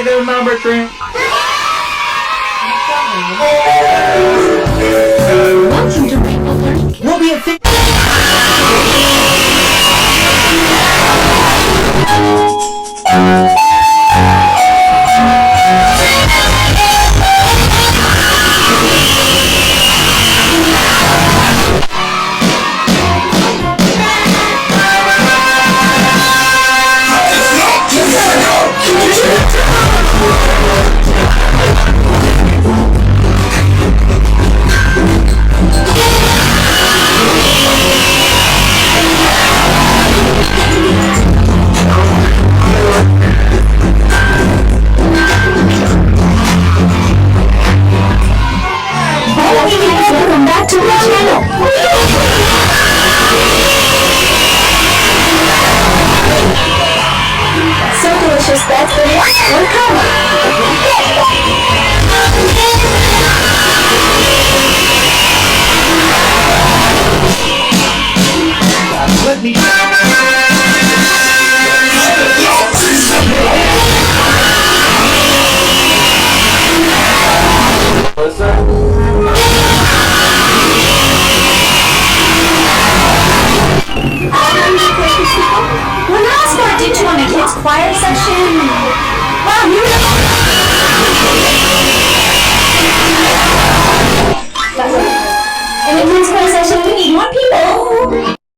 the number 3. Welcome to Rainbow Learning. We'll be at Welcome back to the channel. So delicious, that's the next one Let me. When I was going to do on a kids choir session, wow, you in the kids choir session, we need more people.